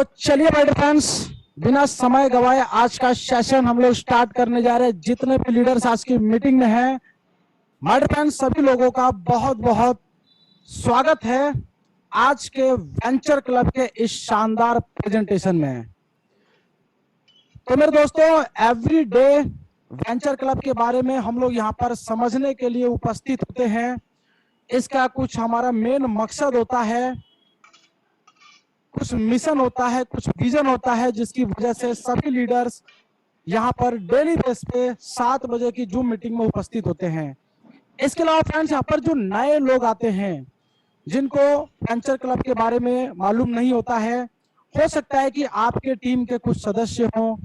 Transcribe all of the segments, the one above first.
तो चलिए my dear friends, बिना समय गवाए आज का सेशन हम लोग स्टार्ट करने जा रहे हैं। जितने भी लीडर्स आज की मीटिंग में हैं, माय डियर फ्रेंड्स, सभी लोगों का बहुत बहुत स्वागत है आज के वेंचर क्लब के इस शानदार प्रेजेंटेशन में। तो मेरे दोस्तों, एवरी डे वेंचर क्लब के बारे में हम लोग यहाँ पर समझने के लिए उपस्थित होते हैं। इसका कुछ हमारा मेन मकसद होता है, कुछ मिशन होता है, कुछ विजन होता है, जिसकी वजह से सभी लीडर्स यहाँ पर डेली बेस पे 7 बजे की जूम मीटिंग में उपस्थित होते हैं। इसके अलावा फ्रेंड्स, यहाँ पर जो नए लोग आते हैं, जिनको वेंचर क्लब के बारे में मालूम नहीं होता है, हो सकता है कि आपके टीम के कुछ सदस्य हों,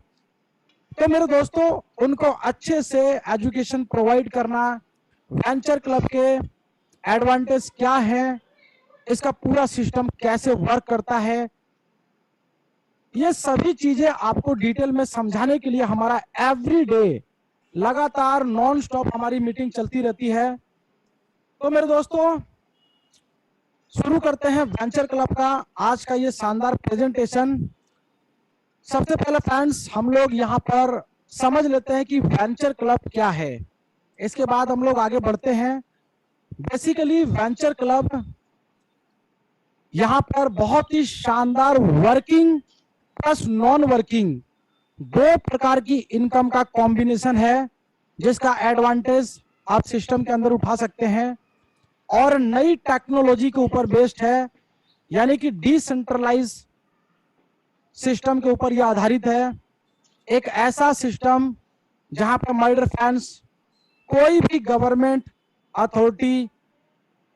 तो मेरे दोस्तों उनको अच्छे से एजुकेशन प्रोवाइड करना, वेंचर क्लब के एडवांटेज क्या है, इसका पूरा सिस्टम कैसे वर्क करता है, ये सभी चीजें आपको डिटेल में समझाने के लिए हमारा एवरी डे लगातार नॉन स्टॉप हमारी मीटिंग चलती रहती है। तो मेरे दोस्तों, शुरू करते हैं वेंचर क्लब का आज का ये शानदार प्रेजेंटेशन। सबसे पहले फ्रेंड्स, हम लोग यहाँ पर समझ लेते हैं कि वेंचर क्लब क्या है। इसके बाद हम लोग आगे बढ़ते हैं। बेसिकली वेंचर क्लब यहाँ पर बहुत ही शानदार वर्किंग प्लस नॉन वर्किंग दो प्रकार की इनकम का कॉम्बिनेशन है, जिसका एडवांटेज आप सिस्टम के अंदर उठा सकते हैं, और नई टेक्नोलॉजी के ऊपर बेस्ड है, यानी कि डिसेंट्रलाइज सिस्टम के ऊपर यह आधारित है। एक ऐसा सिस्टम जहां पर माय डियर फ्रेंड्स, कोई भी गवर्नमेंट अथॉरिटी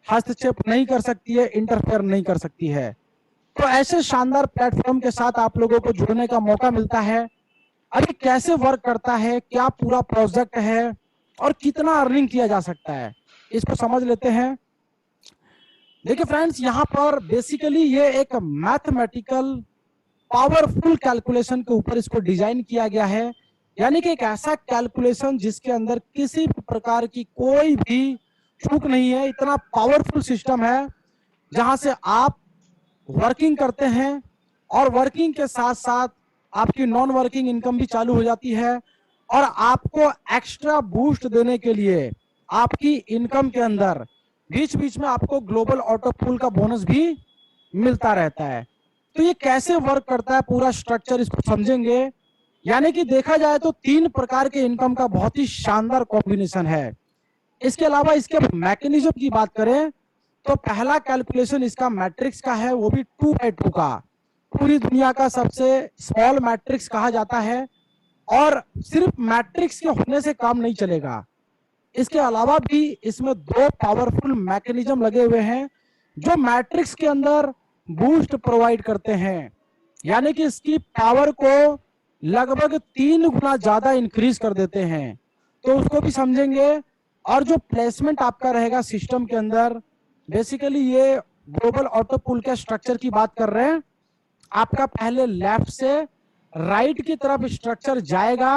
हस्तक्षेप नहीं कर सकती है, इंटरफेयर नहीं कर सकती है। तो ऐसे शानदार प्लेटफॉर्म के साथ आप लोगों को जुड़ने का मौका मिलता है। अभी कैसे वर्क करता है, क्या पूरा प्रोजेक्ट है और कितना अर्निंग किया जा सकता है, इसको समझ लेते हैं। देखिए फ्रेंड्स, यहाँ पर बेसिकली ये एक मैथमेटिकल पावरफुल कैलकुलेशन के ऊपर इसको डिजाइन किया गया है, यानी कि एक ऐसा कैलकुलेशन जिसके अंदर किसी भी प्रकार की कोई भी चूक नहीं है। इतना पावरफुल सिस्टम है जहां से आप वर्किंग करते हैं और वर्किंग के साथ साथ आपकी नॉन वर्किंग इनकम भी चालू हो जाती है, और आपको एक्स्ट्रा बूस्ट देने के लिए आपकी इनकम के अंदर बीच बीच में आपको ग्लोबल ऑटो पूल का बोनस भी मिलता रहता है। तो ये कैसे वर्क करता है, पूरा स्ट्रक्चर इसको समझेंगे। यानी कि देखा जाए तो 3 प्रकार के इनकम का बहुत ही शानदार कॉम्बिनेशन है। इसके अलावा इसके मैकेनिज्म की बात करें तो पहला कैलकुलेशन इसका मैट्रिक्स का है, वो भी 2/2 का, पूरी दुनिया का सबसे स्मॉल मैट्रिक्स कहा जाता है। और सिर्फ मैट्रिक्स के होने से काम नहीं चलेगा, इसके अलावा भी इसमें 2 पावरफुल मैकेनिज्म लगे हुए हैं जो मैट्रिक्स के अंदर बूस्ट प्रोवाइड करते हैं, यानी कि इसकी पावर को लगभग 3 गुना ज्यादा इंक्रीज कर देते हैं। तो उसको भी समझेंगे। और जो प्लेसमेंट आपका रहेगा सिस्टम के अंदर, बेसिकली ये ग्लोबल ऑटो पूल के स्ट्रक्चर की बात कर रहे हैं। आपका पहले लेफ्ट से राइट की तरफ स्ट्रक्चर जाएगा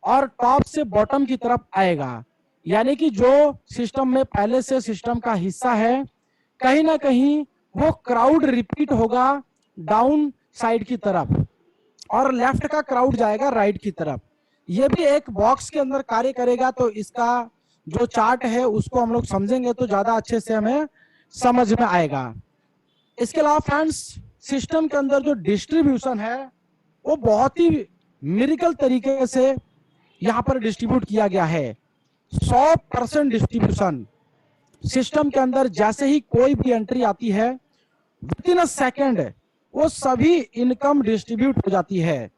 और टॉप से बॉटम की तरफ आएगा, यानी कि जो सिस्टम में पहले से सिस्टम का हिस्सा है, कहीं ना कहीं वो क्राउड रिपीट होगा डाउन साइड की तरफ, और लेफ्ट का क्राउड जाएगा राइट की तरफ। ये भी एक बॉक्स के अंदर कार्य करेगा। तो इसका जो चार्ट है उसको हम लोग समझेंगे तो ज्यादा अच्छे से हमें समझ में आएगा। इसके अलावा फ्रेंड्स, सिस्टम के अंदर जो डिस्ट्रीब्यूशन है वो बहुत ही मिरेकल तरीके से यहाँ पर डिस्ट्रीब्यूट किया गया है। 100% डिस्ट्रीब्यूशन सिस्टम के अंदर, जैसे ही कोई भी एंट्री आती है विद इन अ सेकेंड वो सभी इनकम डिस्ट्रीब्यूट हो जाती है।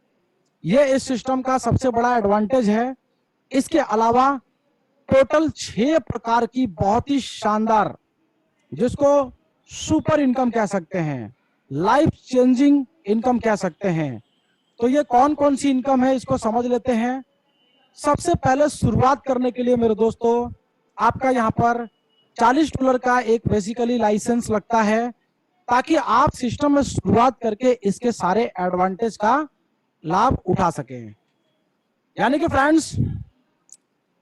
ये इस सिस्टम का सबसे बड़ा एडवांटेज है। इसके अलावा टोटल 6 प्रकार की बहुत ही शानदार, जिसको सुपर इनकम कह सकते हैं, लाइफ चेंजिंग इनकम कह सकते हैं। तो ये कौन कौन सी इनकम है, इसको समझ लेते हैं। सबसे पहले शुरुआत करने के लिए मेरे दोस्तों, आपका यहाँ पर $40 का एक बेसिकली लाइसेंस लगता है, ताकि आप सिस्टम में शुरुआत करके इसके सारे एडवांटेज का लाभ उठा सकें। यानी कि फ्रेंड्स,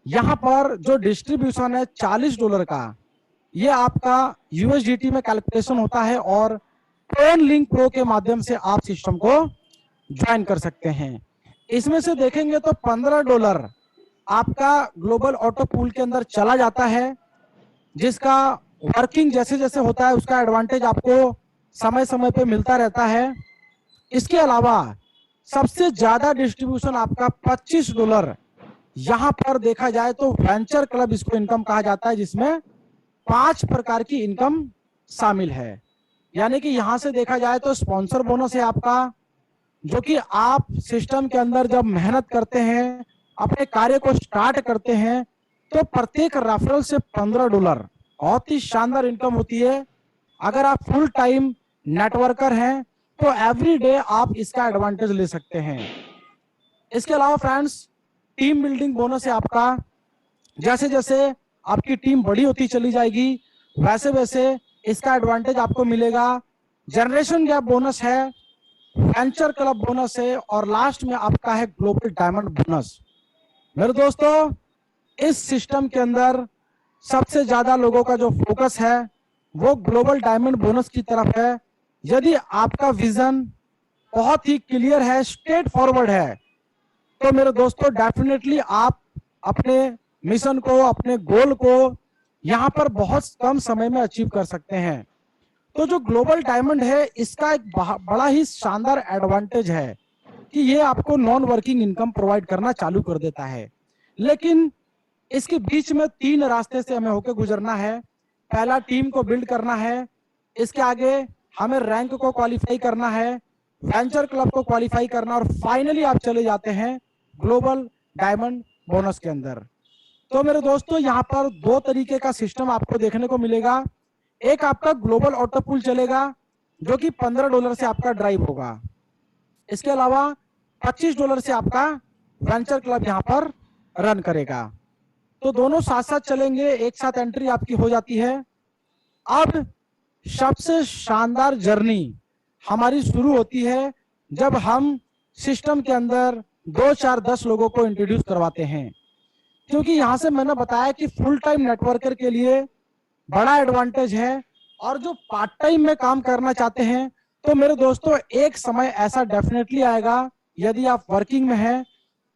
यहाँ पर जो डिस्ट्रीब्यूशन है $40 का, ये आपका USDT में कैलकुलेशन होता है, और टोन लिंक प्रो के माध्यम से आप सिस्टम को ज्वाइन कर सकते हैं। इसमें से देखेंगे तो $15 आपका ग्लोबल ऑटो पूल के अंदर चला जाता है, जिसका वर्किंग जैसे जैसे होता है उसका एडवांटेज आपको समय समय पे मिलता रहता है। इसके अलावा सबसे ज्यादा डिस्ट्रीब्यूशन आपका $25 यहां पर देखा जाए तो वेंचर क्लब इसको इनकम कहा जाता है, जिसमें 5 प्रकार की इनकम शामिल है। यानी कि यहां से देखा जाए तो स्पॉन्सर बोनस है आपका, जो कि आप सिस्टम के अंदर जब मेहनत करते हैं, अपने कार्य को स्टार्ट करते हैं, तो प्रत्येक रेफरल से $15 बहुत ही शानदार इनकम होती है। अगर आप फुल टाइम नेटवर्कर हैं तो एवरी डे आप इसका एडवांटेज ले सकते हैं। इसके अलावा फ्रेंड्स, टीम बिल्डिंग बोनस है आपका। जैसे जैसे आपकी टीम बड़ी होती चली जाएगी, वैसे वैसे इसका एडवांटेज आपको मिलेगा। जनरेशन गैप बोनस है, वेंचर क्लब बोनस है, और लास्ट में आपका है ग्लोबल डायमंड बोनस। मेरे दोस्तों, इस सिस्टम के अंदर सबसे ज्यादा लोगों का जो फोकस है वो ग्लोबल डायमंड बोनस की तरफ है। यदि आपका विजन बहुत ही क्लियर है, स्ट्रेट फॉरवर्ड है, तो मेरे दोस्तों डेफिनेटली आप अपने मिशन को, अपने गोल को यहां पर बहुत कम समय में अचीव कर सकते हैं। तो जो ग्लोबल डायमंड है, इसका एक बड़ा ही शानदार एडवांटेज है कि ये आपको नॉन वर्किंग इनकम प्रोवाइड करना चालू कर देता है। लेकिन इसके बीच में 3 रास्ते से हमें होकर गुजरना है। पहला, टीम को बिल्ड करना है। इसके आगे हमें रैंक को क्वालिफाई करना है, वेंचर क्लब को क्वालिफाई करना, और फाइनली आप चले जाते हैं ग्लोबल डायमंड बोनस के अंदर। तो मेरे दोस्तों, यहाँ पर 2 तरीके का सिस्टम आपको देखने को मिलेगा। एक आपका ग्लोबल ऑटो पूल चलेगा, जो कि $15 से आपका ड्राइव होगा। इसके अलावा $25 से आपका वेंचर क्लब यहाँ पर रन करेगा। तो दोनों साथ साथ चलेंगे, एक साथ एंट्री आपकी हो जाती है। अब सबसे शानदार जर्नी हमारी शुरू होती है जब हम सिस्टम के अंदर 2, 4, 10 लोगों को इंट्रोड्यूस करवाते हैं। क्योंकि यहां से मैंने बताया कि फुल टाइम नेटवर्कर के लिए बड़ा एडवांटेज है, और जो पार्ट टाइम में काम करना चाहते हैं, तो मेरे दोस्तों एक समय ऐसा डेफिनेटली आएगा, यदि आप वर्किंग में हैं,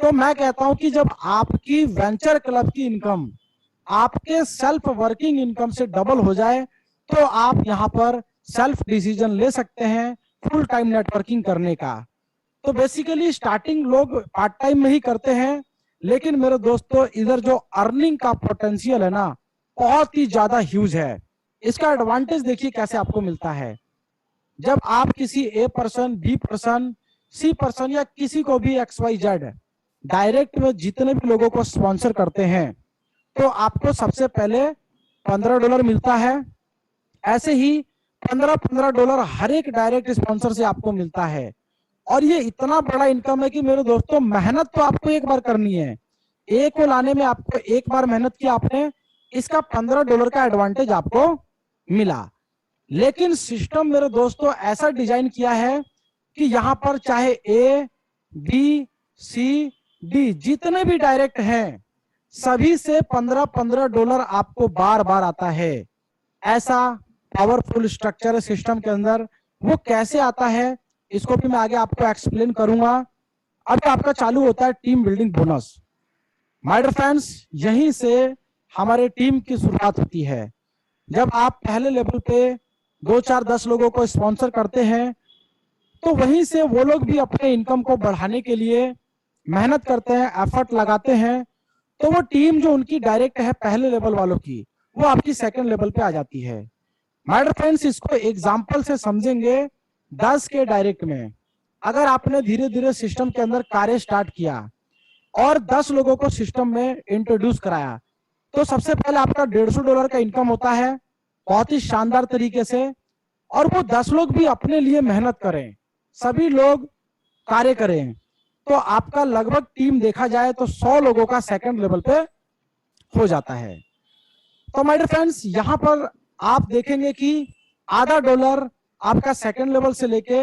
तो मैं कहता हूं कि जब आपकी वेंचर क्लब की इनकम आपके सेल्फ वर्किंग इनकम से डबल हो जाए, तो आप यहां पर सेल्फ डिसीजन ले सकते हैं फुल टाइम नेटवर्किंग करने का। तो बेसिकली स्टार्टिंग लोग पार्ट टाइम में ही करते हैं, लेकिन मेरे दोस्तों इधर जो अर्निंग का पोटेंशियल है ना, बहुत ही ज्यादा ह्यूज है। इसका एडवांटेज देखिए कैसे आपको मिलता है। जब आप किसी A person, B person, C person या किसी को भी XYZ डायरेक्ट में जितने भी लोगों को स्पॉन्सर करते हैं, तो आपको सबसे पहले $15 मिलता है। ऐसे ही $15 हर एक डायरेक्ट स्पॉन्सर से आपको मिलता है। और ये इतना बड़ा इनकम है कि मेरे दोस्तों, मेहनत तो आपको एक बार करनी है। ए को लाने में आपको एक बार मेहनत की आपने, इसका $15 का एडवांटेज आपको मिला। लेकिन सिस्टम मेरे दोस्तों ऐसा डिजाइन किया है कि यहां पर चाहे ए, बी, सी, डी जितने भी डायरेक्ट हैं, सभी से $15 आपको बार बार आता है। ऐसा पावरफुल स्ट्रक्चर है सिस्टम के अंदर। वो कैसे आता है, इसको भी मैं आगे आपको एक्सप्लेन करूंगा। अब आपका चालू होता है team building bonus. My dear friends, यहीं से हमारे टीम की शुरुआत होती है। जब आप पहले लेवल पे 2, 4, 10 लोगों को स्पॉन्सर करते हैं, तो वहीं से वो लोग भी अपने इनकम को बढ़ाने के लिए मेहनत करते हैं, एफर्ट लगाते हैं। तो वो टीम जो उनकी डायरेक्ट है पहले लेवल वालों की, वो आपकी सेकंड लेवल पे आ जाती है। माय डियर फ्रेंड्स, इसको एग्जांपल से समझेंगे। 10 के डायरेक्ट में अगर आपने धीरे धीरे सिस्टम के अंदर कार्य स्टार्ट किया और 10 लोगों को सिस्टम में इंट्रोड्यूस कराया, तो सबसे पहले आपका $150 का इनकम होता है, बहुत ही शानदार तरीके से। और वो 10 लोग भी अपने लिए मेहनत करें, सभी लोग कार्य करें, तो आपका लगभग टीम देखा जाए तो 100 लोगों का सेकंड लेवल पे हो जाता है। तो माय डियर फ्रेंड्स, यहां पर आप देखेंगे कि आधा डॉलर आपका सेकंड लेवल से लेके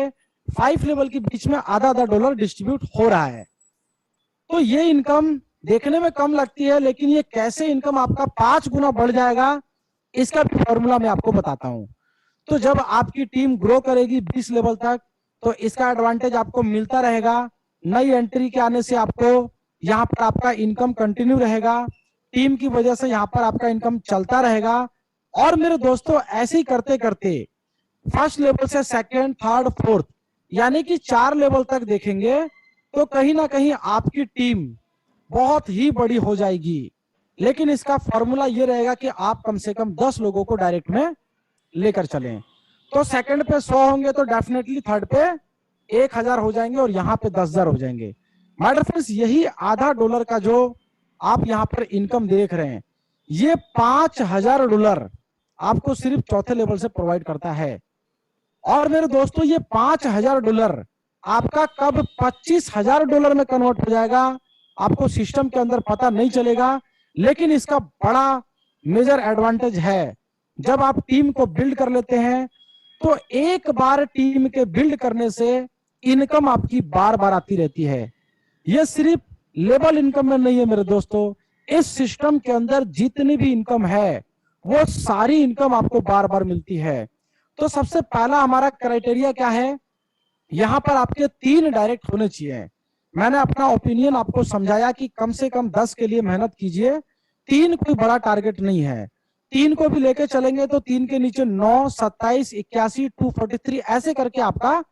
5 लेवल के बीच में आधा आधा डॉलर डिस्ट्रीब्यूट हो रहा है। तो ये इनकम देखने में कम लगती है, लेकिन ये कैसे इनकम आपका 5 गुना बढ़ जाएगा, इसका भी फॉर्मूला मैं आपको बताता हूं। तो जब आपकी टीम ग्रो करेगी 20 लेवल तक, तो इसका एडवांटेज आपको मिलता रहेगा। नई एंट्री के आने से आपको यहाँ पर आपका इनकम कंटिन्यू रहेगा, टीम की वजह से यहाँ पर आपका इनकम चलता रहेगा। और मेरे दोस्तों, ऐसे ही करते करते फर्स्ट लेवल से सेकंड, थर्ड, फोर्थ, यानी कि 4 लेवल तक देखेंगे तो कहीं ना कहीं आपकी टीम बहुत ही बड़ी हो जाएगी। लेकिन इसका फॉर्मूला ये रहेगा कि आप कम से कम 10 लोगों को डायरेक्ट में लेकर चलें। तो सेकंड पे 100 होंगे तो डेफिनेटली थर्ड पे 1000 हो जाएंगे और यहाँ पे 10,000 हो जाएंगे। माय डियर फ्रेंड्स, यही आधा डॉलर का जो आप यहाँ पर इनकम देख रहे हैं, ये $5,000 आपको सिर्फ चौथे लेवल से प्रोवाइड करता है। और मेरे दोस्तों, ये $5,000 आपका कब $25,000 में कन्वर्ट हो जाएगा, आपको सिस्टम के अंदर पता नहीं चलेगा। लेकिन इसका बड़ा मेजर एडवांटेज है, जब आप टीम को बिल्ड कर लेते हैं तो एक बार टीम के बिल्ड करने से इनकम आपकी बार बार आती रहती है। यह सिर्फ लेवल इनकम में नहीं है मेरे दोस्तों, इस सिस्टम के अंदर जितनी भी इनकम है वो सारी इनकम आपको बार बार मिलती है। तो सबसे पहला हमारा क्राइटेरिया क्या है, यहां पर आपके 3 डायरेक्ट होने चाहिए। मैंने अपना ओपिनियन आपको समझाया कि कम से कम 10 के लिए मेहनत कीजिए, 3 कोई बड़ा टारगेट नहीं है। 3 को भी लेके चलेंगे तो 3 के नीचे 9, 27, 81, 243 ऐसे करके आपका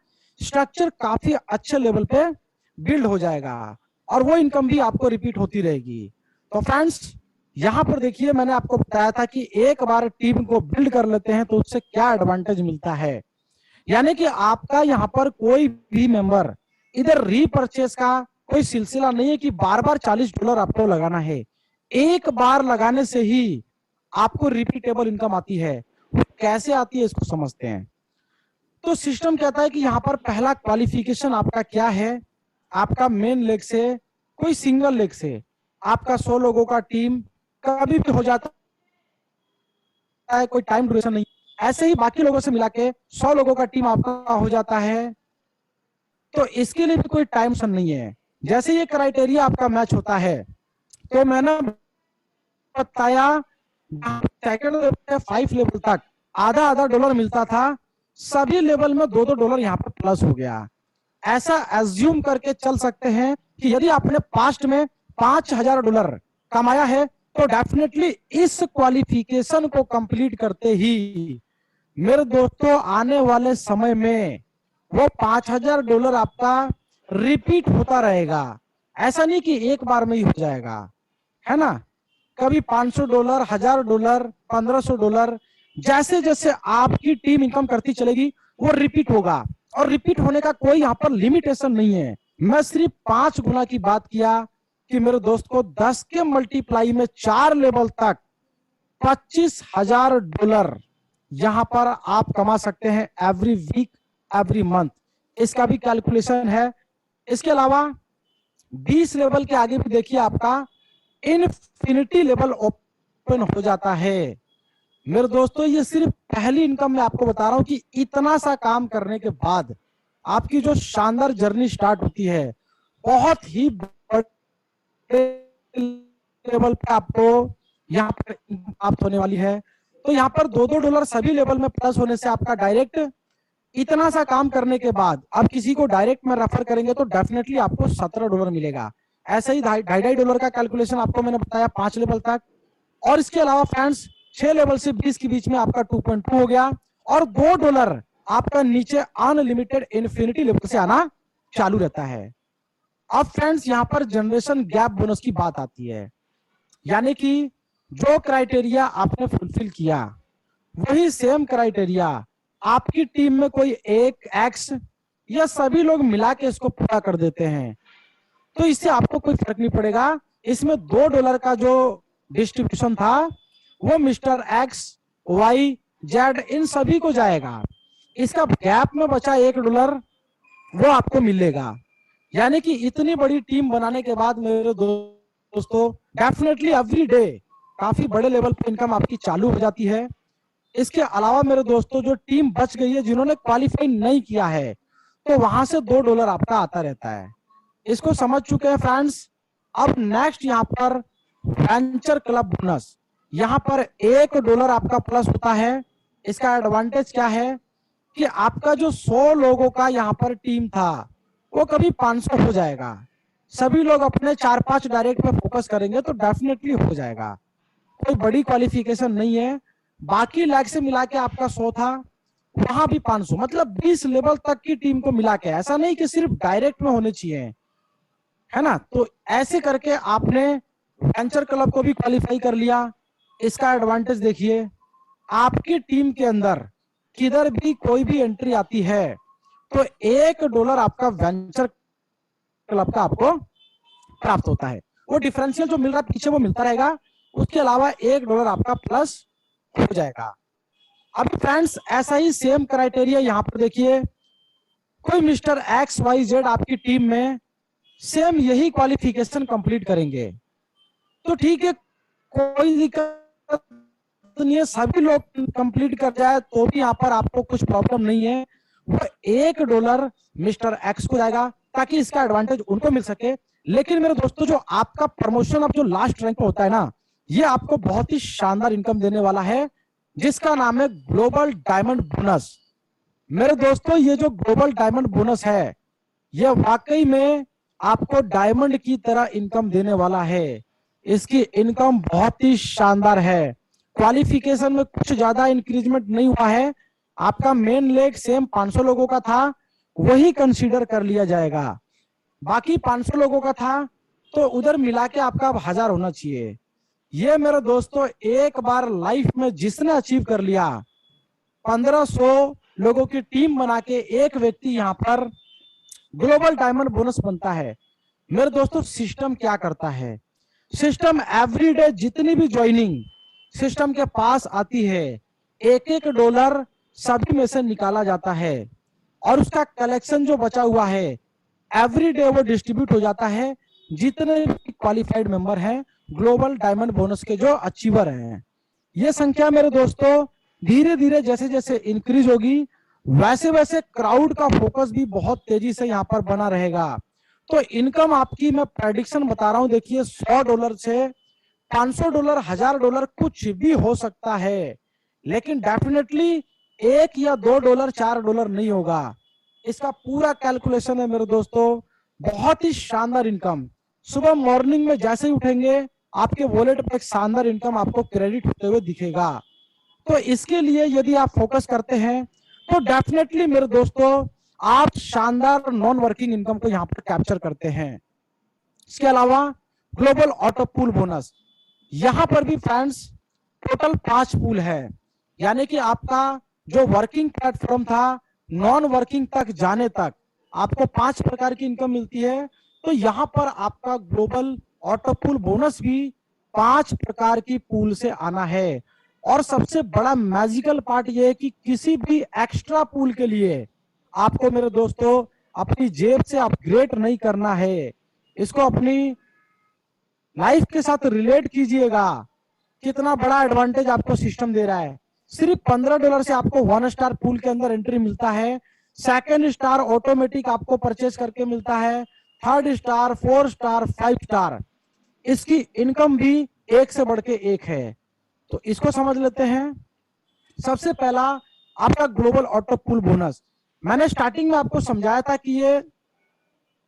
स्ट्रक्चर काफी अच्छे लेवल पे बिल्ड हो जाएगा और वो इनकम भी आपको रिपीट होती रहेगी। तो फ्रेंड्स, यहां पर देखिए, मैंने आपको बताया था कि एक बार टीम को बिल्ड कर लेते हैं तो उससे क्या एडवांटेज मिलता है। यानी कि आपका यहाँ पर कोई भी मेंबर इधर रीपरचेस का कोई सिलसिला नहीं है कि बार बार $40 आपको लगाना है। एक बार लगाने से ही आपको रिपीटेबल इनकम आती है। वो कैसे आती है इसको समझते हैं। तो सिस्टम कहता है कि यहाँ पर पहला क्वालिफिकेशन आपका क्या है, आपका मेन लेग से कोई सिंगल लेग से आपका 100 लोगों का टीम कभी भी हो जाता है, कोई टाइम ड्यूरेशन नहीं। ऐसे ही बाकी लोगों से मिला के 100 लोगों का टीम आपका हो जाता है, तो इसके लिए भी कोई टाइम नहीं है। जैसे ये क्राइटेरिया आपका मैच होता है, तो मैंने बताया सेकंड लेवल से 5 लेवल तक आधा आधा डॉलर मिलता था, सभी लेवल में $2-2 यहाँ पर प्लस हो गया। ऐसा एज्यूम करके चल सकते हैं कि यदि आपने पास्ट में $5,000 कमाया है तो डेफिनेटली इस क्वालिफिकेशन को कंप्लीट करते ही मेरे दोस्तों आने वाले समय में वो $5,000 आपका रिपीट होता रहेगा। ऐसा नहीं कि एक बार में ही हो जाएगा, है ना। कभी $500, $1,000, $1,500, जैसे जैसे आपकी टीम इनकम करती चलेगी वो रिपीट होगा। और रिपीट होने का कोई यहाँ पर लिमिटेशन नहीं है। मैं सिर्फ 5 गुना की बात किया कि मेरे दोस्त को 10 के मल्टीप्लाई में 4 लेवल तक $25,000 यहां पर आप कमा सकते हैं एवरी वीक, एवरी मंथ। इसका भी कैलकुलेशन है। इसके अलावा 20 लेवल के आगे भी देखिए आपका इनफिनिटी लेवल ओपन हो जाता है। मेरे दोस्तों, ये सिर्फ पहली इनकम में आपको बता रहा हूं कि इतना सा काम करने के बाद आपकी जो शानदार जर्नी स्टार्ट होती है, बहुत ही बड़े लेवल पे आपको यहाँ पर प्राप्त होने वाली है। तो यहाँ पर $2-2 सभी लेवल में प्लस होने से आपका डायरेक्ट इतना सा काम करने के बाद अब किसी को डायरेक्ट में रेफर करेंगे तो डेफिनेटली आपको $17 मिलेगा। ऐसे ही $2.5 का कैलकुलेशन आपको मैंने बताया 5 लेवल तक। और इसके अलावा फ्रेंड्स, 6 लेवल से 20 के बीच में आपका 2.2 हो गया और $2 आपका नीचे अनलिमिटेड इन्फिनिटी लेवल से आना चालू रहता है। अब फ्रेंड्स, यहाँ पर जनरेशन गैप बोनस की बात आती है। यानी कि जो क्राइटेरिया आपने फुलफिल किया वही सेम क्राइटेरिया आपकी टीम में कोई एक एक्स या सभी लोग मिला के इसको पूरा कर देते हैं, तो इससे आपको कोई फर्क नहीं पड़ेगा। इसमें $2 का जो डिस्ट्रीब्यूशन था वो मिस्टर एक्स, वाई, जेड इन सभी को जाएगा। इसका गैप में बचा $1 वो आपको मिलेगा। यानी कि इतनी बड़ी टीम बनाने के बाद मेरे दोस्तों डेफिनेटली एवरी डे काफी बड़े लेवल पे इनकम आपकी चालू हो जाती है। इसके अलावा मेरे दोस्तों, जो टीम बच गई है जिन्होंने क्वालिफाई नहीं किया है, तो वहां से $2 आपका आता रहता है। इसको समझ चुके हैं फ्रेंड्स। अब नेक्स्ट यहाँ पर वेंचर क्लब बोनस, यहाँ पर $1 आपका प्लस होता है इसका एडवांटेज क्या है कि आपका जो 100 लोगों का यहाँ पर टीम था वो कभी 500 हो जाएगा। सभी लोग अपने 4-5 डायरेक्ट पे फोकस करेंगे तो डेफिनेटली हो जाएगा। कोई बड़ी क्वालिफिकेशन नहीं है। बाकी लैग से मिला के आपका 100 था, वहां भी 500, मतलब 20 लेवल तक की टीम को मिला के। ऐसा नहीं कि सिर्फ डायरेक्ट में होने चाहिए, है ना। तो ऐसे करके आपने वेंचर क्लब को भी क्वालिफाई कर लिया। इसका एडवांटेज देखिए, आपकी टीम के अंदर किधर भी कोई भी एंट्री आती है तो $1 आपका वेंचर क्लब का आपको प्राप्त होता है। वो डिफरेंशियल जो मिल रहा है पीछे वो मिलता रहेगा, उसके अलावा $1 आपका प्लस हो जाएगा। अब फ्रेंड्स ऐसा ही सेम क्राइटेरिया यहाँ पर देखिए, कोई मिस्टर XYZ आपकी टीम में सेम यही क्वालिफिकेशन कंप्लीट करेंगे तो ठीक है, कोई दिक्कत नहीं है, सभी लोग कंप्लीट कर जाए तो भी यहाँ पर आपको कुछ प्रॉब्लम नहीं है। वो $1 मिस्टर एक्स को जाएगा ताकि इसका एडवांटेज उनको मिल सके। लेकिन मेरे दोस्तों जो आपका प्रमोशन अब जो लास्ट रैंक पे होता है ना, ये आपको बहुत ही शानदार इनकम देने वाला है जिसका नाम है ग्लोबल डायमंड बोनस। मेरे दोस्तों ये जो ग्लोबल डायमंड बोनस है ये वाकई में आपको डायमंड की तरह इनकम देने वाला है। इसकी इनकम बहुत ही शानदार है। क्वालिफिकेशन में कुछ ज्यादा इंक्रीजमेंट नहीं हुआ है। आपका मेन लेग सेम 500 लोगों का था, वही कंसीडर कर लिया जाएगा। बाकी 500 लोगों का था तो उधर मिला के आपका 1000 होना चाहिए। ये मेरे दोस्तों एक बार लाइफ में जिसने अचीव कर लिया, 1500 लोगों की टीम बना के एक व्यक्ति यहाँ पर ग्लोबल डायमंड बोनस बनता है। मेरे दोस्तों सिस्टम क्या करता है, सिस्टम एवरीडे जितनी भी ज्वाइनिंग सिस्टम के पास आती है $1 सभी में से निकाला जाता है और उसका कलेक्शन जो बचा हुआ है एवरीडे वो डिस्ट्रीब्यूट हो जाता है जितने भी क्वालिफाइड मेंबर हैं ग्लोबल डायमंड बोनस के जो अचीवर हैं। ये संख्या मेरे दोस्तों धीरे धीरे जैसे जैसे इंक्रीज होगी वैसे वैसे क्राउड का फोकस भी बहुत तेजी से यहाँ पर बना रहेगा। तो इनकम आपकी मैं प्रेडिक्शन बता रहा हूं, देखिए $100 से $500, $1000 कुछ भी हो सकता है, लेकिन डेफिनेटली $1 या $2, $4 नहीं होगा। इसका पूरा कैलकुलेशन है मेरे दोस्तों। बहुत ही शानदार इनकम, सुबह मॉर्निंग में जैसे ही उठेंगे आपके वॉलेट पर एक शानदार इनकम आपको क्रेडिट होते हुए दिखेगा। तो इसके लिए यदि आप फोकस करते हैं तो डेफिनेटली मेरे दोस्तों आप शानदार नॉन वर्किंग इनकम को यहां पर कैप्चर करते हैं। इसके अलावा ग्लोबल ऑटो पूल बोनस, यहां पर भी फ्रेंड्स टोटल 5 पूल है, यानी कि आपका जो वर्किंग प्लेटफॉर्म था नॉन वर्किंग तक जाने तक आपको 5 प्रकार की इनकम मिलती है। तो यहां पर आपका ग्लोबल ऑटो पूल बोनस भी 5 प्रकार की पूल से आना है। और सबसे बड़ा मैजिकल पार्ट ये है कि किसी भी एक्स्ट्रा पूल के लिए आपको मेरे दोस्तों अपनी जेब से अपग्रेड नहीं करना है। इसको अपनी लाइफ के साथ रिलेट कीजिएगा, कितना बड़ा एडवांटेज आपको सिस्टम दे रहा है। सिर्फ $15 से आपको 1 स्टार पूल के अंदर एंट्री मिलता है, 2nd स्टार ऑटोमेटिक आपको परचेज करके मिलता है, 3rd स्टार, 4 स्टार, 5 स्टार। इसकी इनकम भी एक से बढ़ के एक है। तो इसको समझ लेते हैं। सबसे पहला आपका ग्लोबल ऑटो पूल बोनस, मैंने स्टार्टिंग में आपको समझाया था कि ये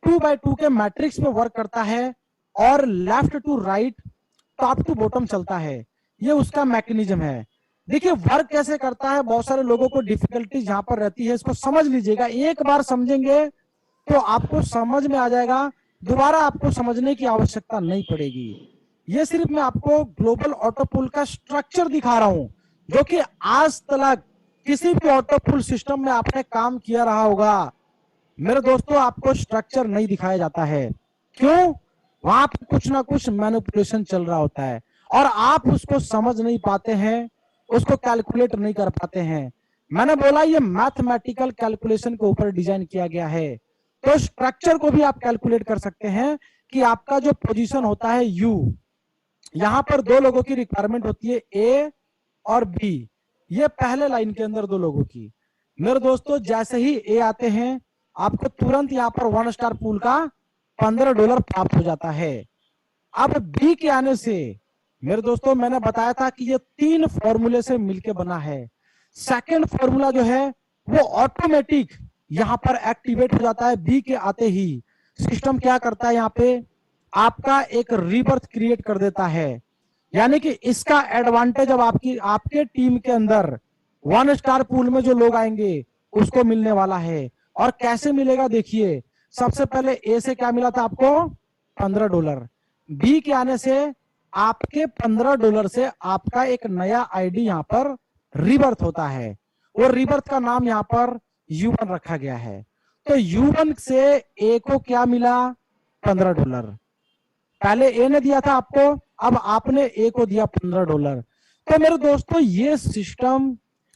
2x2 के मैट्रिक्स में वर्क करता है और left to right, top to bottom चलता है। ये उसका मैकेनिज्म है। देखिए वर्क कैसे करता है, बहुत सारे लोगों को डिफिकल्टीज यहाँ पर रहती है, इसको समझ लीजिएगा। एक बार समझेंगे तो आपको समझ में आ जाएगा, दोबारा आपको समझने की आवश्यकता नहीं पड़ेगी। ये सिर्फ मैं आपको ग्लोबल ऑटो पूल का स्ट्रक्चर दिखा रहा हूं, जो कि आज तक किसी भी ऑटो पूल सिस्टम में आपने काम किया रहा होगा। मेरे दोस्तों आपको स्ट्रक्चर नहीं दिखाया जाता है, क्यों? वहां पर कुछ ना कुछ मैनिपुलेशन चल रहा होता है और आप उसको समझ नहीं पाते हैं, उसको कैलकुलेट नहीं कर पाते हैं। मैंने बोला ये मैथमेटिकल कैलकुलेशन के ऊपर डिजाइन किया गया है। तो स्ट्रक्चर को भी आप कैलकुलेट कर सकते हैं कि आपका जो पोजीशन होता है यू, यहां पर 2 लोगों की रिक्वायरमेंट होती है, ए और बी। ये पहले लाइन के अंदर 2 लोगों की। मेरे दोस्तों जैसे ही ए आते हैं आपको तुरंत यहाँ पर 1 स्टार पूल का $15 प्राप्त हो जाता है। अब बी के आने से मेरे दोस्तों मैंने बताया था कि ये 3 फॉर्मूले से मिलकर बना है। सेकंड फॉर्मूला जो है वो ऑटोमेटिक यहां पर एक्टिवेट हो जाता है। बी के आते ही सिस्टम क्या करता है, यहाँ पे आपका एक रीबर्थ क्रिएट कर देता है। यानी कि इसका एडवांटेज अब आपके टीम के अंदर 1 स्टार पूल में जो लोग आएंगे उसको मिलने वाला है। और कैसे मिलेगा देखिए, सबसे पहले ए से क्या मिला था आपको, $15। बी के आने से आपके $15 से आपका एक नया आईडी यहाँ पर रीबर्थ होता है। और रीबर्थ का नाम यहाँ पर U1 रखा गया है। तो U1 से ए को क्या मिला, $15। पहले ए ने दिया था आपको, अब आपने ए को दिया $15। तो मेरे दोस्तों ये सिस्टम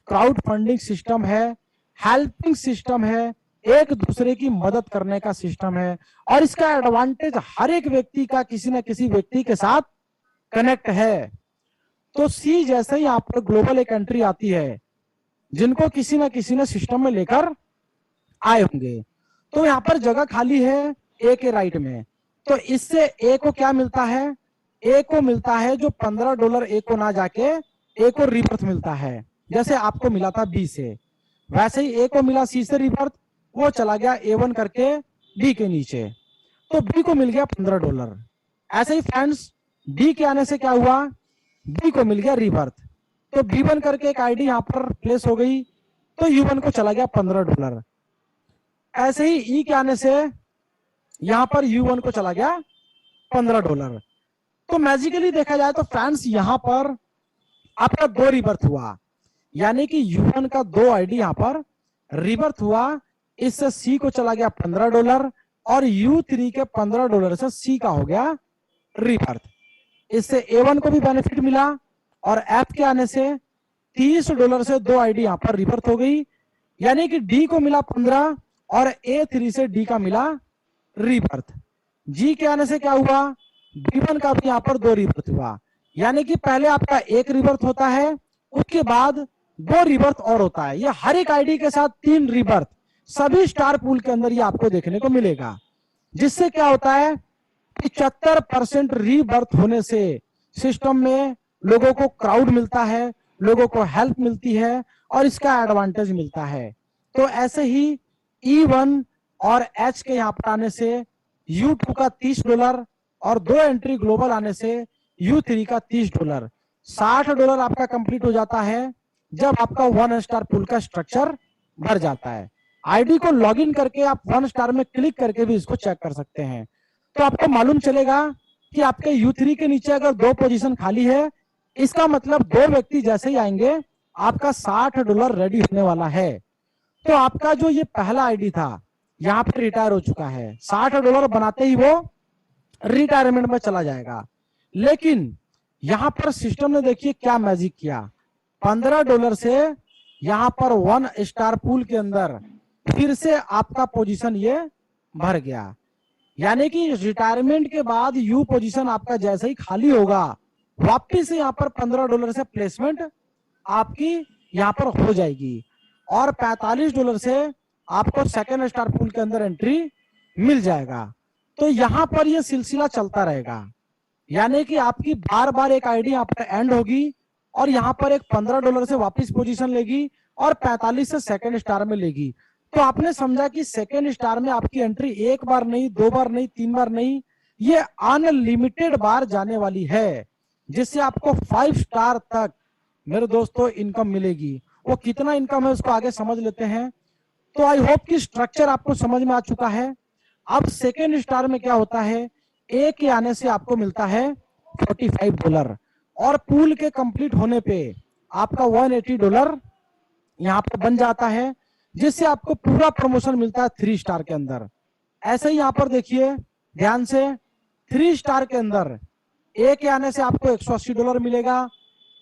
क्राउड फंडिंग सिस्टम है, हेल्पिंग सिस्टम है, एक दूसरे की मदद करने का सिस्टम है। और इसका एडवांटेज हर एक व्यक्ति का किसी न किसी व्यक्ति के साथ कनेक्ट है। तो सी जैसे ही यहाँ पर ग्लोबल एक एंट्री आती है जिनको किसी न किसी ने सिस्टम में लेकर आए होंगे, तो यहाँ पर जगह खाली है ए के राइट में। तो इससे ए को क्या मिलता है, ए को मिलता है जो $15 ए को ना जाके ए को रिबर्थ मिलता है। जैसे आपको मिला था बी से, वैसे ही ए को मिला सी से रिबर्थ, वो चला गया A1 करके बी के नीचे, तो बी को मिल गया $15। ऐसे ही फ्रेंड्स डी के आने से क्या हुआ, बी को मिल गया रिबर्थ, तो B1 करके एक आईडी यहाँ पर प्लेस हो गई, तो U1 को चला गया $15। ऐसे ही ई के आने से यहां पर U1 को चला गया $15। तो मैजिकली देखा जाए तो फ्रेंड्स यहां पर आपका 2 रिबर्थ हुआ, यानी कि U1 का 2 आईडी यहां पर रिबर्थ हुआ। इससे सी को चला गया $15 और U3 के $15 से सी का हो गया रिबर्थ। इससे A1 को भी बेनिफिट मिला और एफ के आने से $30 से 2 आईडी यहां पर रिबर्थ हो गई, यानी कि डी को मिला 15 और A3 से डी का मिला रिबर्थ। जी के आने से क्या हुआ, B1 का भी यहां पर 2 रिबर्थ हुआ, यानी कि पहले आपका एक रिबर्थ होता है, उसके बाद 2 रिबर्थ और होता है। ये हर एक आईडी के साथ 3 रिबर्थ सभी स्टार पूल के अंदर ये आपको देखने को मिलेगा। जिससे क्या होता है, 75% रीबर्थ होने से सिस्टम में लोगों को क्राउड मिलता है, लोगों को हेल्प मिलती है और इसका एडवांटेज मिलता है। तो ऐसे ही E1 और H के यहाँ पर आने से U2 का $30 और 2 एंट्री ग्लोबल आने से U3 का $30, $60 आपका कंप्लीट हो जाता है जब आपका 1 स्टार पूल का स्ट्रक्चर भर जाता है। आईडी को लॉगिन करके आप 1 स्टार में क्लिक करके भी इसको चेक कर सकते हैं। तो आपको मालूम चलेगा कि आपके U3 के नीचे अगर 2 पोजीशन खाली है, इसका मतलब 2 व्यक्ति जैसे ही आएंगे आपका $60 रेडी होने वाला है। तो आपका जो ये पहला आईडी था यहाँ पे रिटायर हो चुका है, $60 बनाते ही वो रिटायरमेंट में चला जाएगा। लेकिन यहां पर सिस्टम ने देखिए क्या मैजिक किया, $15 से यहां पर 1 स्टार पूल के अंदर फिर से आपका पोजीशन ये भर गया। यानी कि रिटायरमेंट के बाद यू पोजीशन आपका जैसे ही खाली होगा, वापिस यहाँ पर $15 से प्लेसमेंट आपकी यहाँ पर हो जाएगी और $45 से आपको सेकेंड स्टार पूल के अंदर एंट्री मिल जाएगा। तो यहाँ पर यह सिलसिला चलता रहेगा, यानी कि आपकी बार बार एक आईडी यहाँ पर एंड होगी और यहाँ पर एक $15 से वापस पोजीशन लेगी और 45 से सेकेंड स्टार में लेगी। तो आपने समझा कि सेकेंड स्टार में आपकी एंट्री एक बार नहीं, 2 बार नहीं, 3 बार नहीं, ये अनलिमिटेड बार जाने वाली है, जिससे आपको 5 स्टार तक मेरे दोस्तों इनकम मिलेगी। वो कितना इनकम है उसको आगे समझ लेते हैं। तो आई होप कि स्ट्रक्चर आपको समझ में आ चुका है। अब सेकेंड स्टार में क्या होता है, ए के आने से आपको मिलता है $45 और पूल के कंप्लीट होने पे आपका $180 यहाँ पर बन जाता है, जिससे आपको पूरा प्रमोशन मिलता है 3 स्टार के अंदर। ऐसे ही यहाँ पर देखिए ध्यान से, 3 स्टार के अंदर ए के आने से आपको $180 मिलेगा,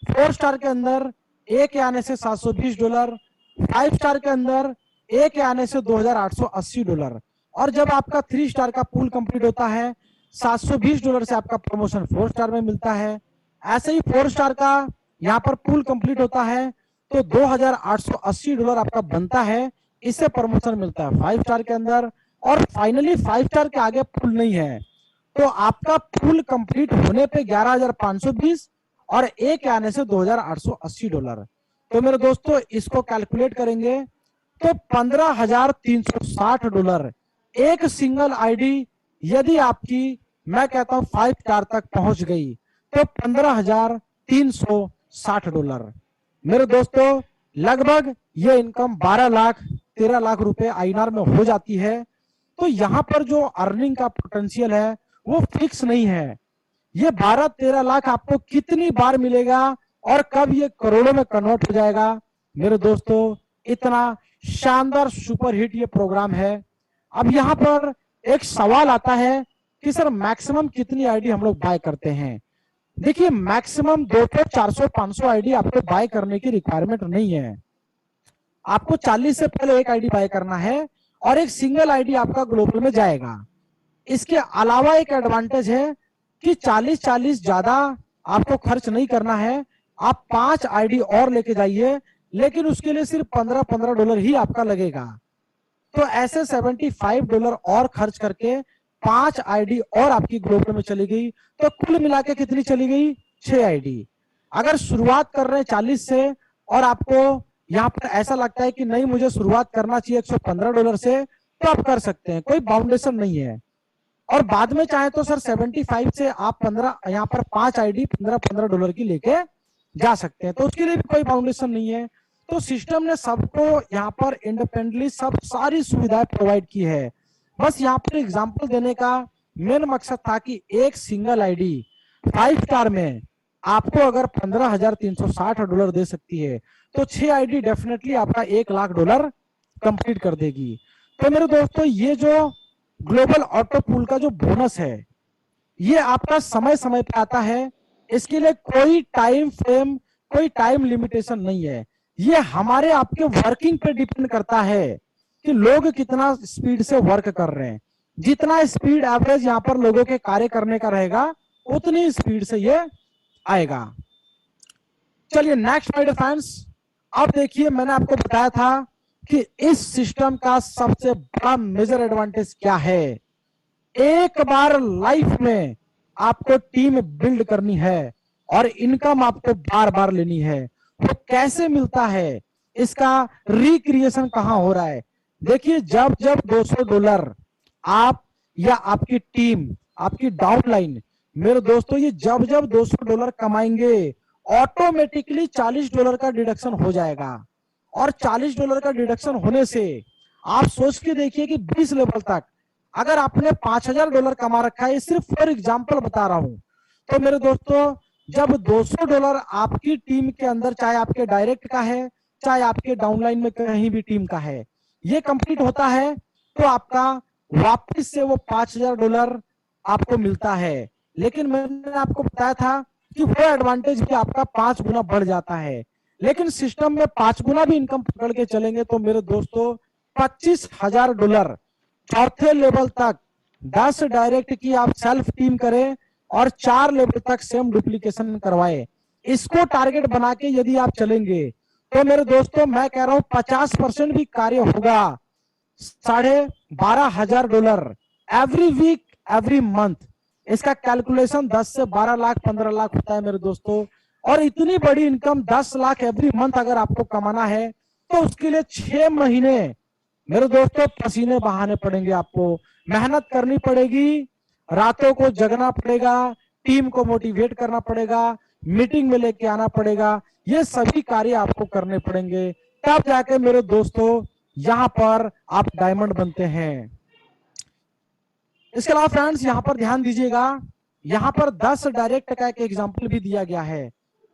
4 स्टार के अंदर ए के आने से $720, 5 स्टार के अंदर ए के आने से $2880 और जब आपका 3 स्टार का पूल कंप्लीट होता है $720 से आपका प्रमोशन 4 स्टार में मिलता है। ऐसे ही 4 स्टार का यहाँ पर पूल कंप्लीट होता है तो $2880 आपका बनता है, इससे प्रमोशन मिलता है 5 स्टार के अंदर। और फाइनली 5 स्टार के आगे पूल नहीं है तो आपका पूल कंप्लीट होने पे 11,520 और ए के आने से $2,880। तो मेरे दोस्तों इसको कैलकुलेट करेंगे तो $15,360 एक सिंगल आईडी यदि आपकी, मैं कहता हूं 5 स्टार तक पहुंच गई तो $15,360। मेरे दोस्तों लगभग ये इनकम 12 लाख 13 लाख रुपए आईएनआर में हो जाती है। तो यहां पर जो अर्निंग का पोटेंशियल है वो फिक्स नहीं है। ये 12-13 लाख आपको कितनी बार मिलेगा और कब ये करोड़ों में कन्वर्ट हो जाएगा, मेरे दोस्तों इतना शानदार सुपर हिट ये प्रोग्राम है। अब यहां पर एक सवाल आता है कि सर मैक्सिमम कितनी आईडी हम लोग बाय करते हैं। देखिए मैक्सिमम 200, 400, 500 आईडी आपको बाय करने की रिक्वायरमेंट नहीं है। आपको 40 से पहले एक आईडी बाय करना है और एक सिंगल आईडी आपका ग्लोबल में जाएगा। इसके अलावा एक एडवांटेज है कि 40-40 ज्यादा आपको खर्च नहीं करना है। आप 5 आईडी और लेके जाइए, लेकिन उसके लिए सिर्फ $15 ही आपका लगेगा। तो ऐसे $75 और खर्च करके 5 आईडी और आपकी ग्लोबल में चली गई, तो कुल मिला के कितनी चली गई, 6 आईडी। अगर शुरुआत कर रहे हैं 40 से और आपको यहाँ पर ऐसा लगता है कि नहीं मुझे शुरुआत करना चाहिए $115 से, तो आप कर सकते हैं, कोई बाउंडेशन नहीं है। और बाद में चाहे तो सर 75 से आप 15 यहाँ पर 5 आईडी $15 की लेके जा सकते हैं, तो उसके लिए भी कोई बाउंडेशन नहीं है। तो सिस्टम ने सबको यहाँ पर इंडिपेंडेंटली सब सारी सुविधाएं प्रोवाइड की है। बस यहाँ पर एग्जांपल देने का मेन मकसद था कि एक सिंगल आईडी 5 स्टार में आपको अगर $15,360 दे सकती है, तो 6 आईडी डेफिनेटली आपका $1 लाख कंप्लीट कर देगी। तो मेरे दोस्तों ये जो ग्लोबल ऑटो पूल का जो बोनस है ये आपका समय समय पे आता है। इसके लिए कोई टाइम फ्रेम, कोई टाइम लिमिटेशन नहीं है। ये हमारे आपके वर्किंग पे डिपेंड करता है कि लोग कितना स्पीड से वर्क कर रहे हैं। जितना स्पीड एवरेज यहाँ पर लोगों के कार्य करने का रहेगा उतनी स्पीड से ये आएगा। चलिए नेक्स्ट माय डियर फ्रेंड्स, अब देखिए मैंने आपको बताया था कि इस सिस्टम का सबसे बड़ा मेजर एडवांटेज क्या है। एक बार लाइफ में आपको टीम बिल्ड करनी है और इनकम आपको बार बार लेनी है। वो कैसे मिलता है, इसका रिक्रिएशन कहां हो रहा है। देखिए जब जब $200 आप या आपकी टीम, आपकी डाउनलाइन, मेरे दोस्तों ये जब जब $200 कमाएंगे ऑटोमेटिकली $40 का डिडक्शन हो जाएगा। और $40 का डिडक्शन होने से आप सोच के देखिए कि 20 लेवल तक अगर आपने $5,000 कमा रखा है, ये सिर्फ फॉर एग्जांपल बता रहा हूं, तो मेरे दोस्तों जब $200 आपकी टीम के अंदर, चाहे आपके डायरेक्ट का है चाहे आपके डाउनलाइन में कहीं भी टीम का है, ये कंप्लीट होता है तो आपका वापस से वो $5,000 आपको मिलता है। लेकिन मैंने आपको बताया था कि वो एडवांटेज भी आपका 5 गुना बढ़ जाता है। लेकिन सिस्टम में 5 गुना भी इनकम पकड़ के चलेंगे तो मेरे दोस्तों $25,000 चौथे लेवल तक 10 डायरेक्ट की आप सेल्फ टीम करें और 4 लेवल तक सेम डुप्लीकेशन करवाए, इसको टारगेट बना के यदि आप चलेंगे तो मेरे दोस्तों मैं कह रहा हूं 50% भी कार्य होगा। $12,500 एवरी वीक एवरी मंथ, इसका कैलकुलेशन 10 से 12 लाख 15 लाख होता है मेरे दोस्तों। और इतनी बड़ी इनकम 10 लाख एवरी मंथ अगर आपको कमाना है तो उसके लिए 6 महीने मेरे दोस्तों पसीने बहाने पड़ेंगे, आपको मेहनत करनी पड़ेगी, रातों को जगना पड़ेगा, टीम को मोटिवेट करना पड़ेगा, मीटिंग में लेके आना पड़ेगा, ये सभी कार्य आपको करने पड़ेंगे, तब जाके मेरे दोस्तों यहां पर आप डायमंड बनते हैं। इसके अलावा फ्रेंड्स यहां पर ध्यान दीजिएगा, यहां पर 10 डायरेक्ट का एक एग्जांपल भी दिया गया है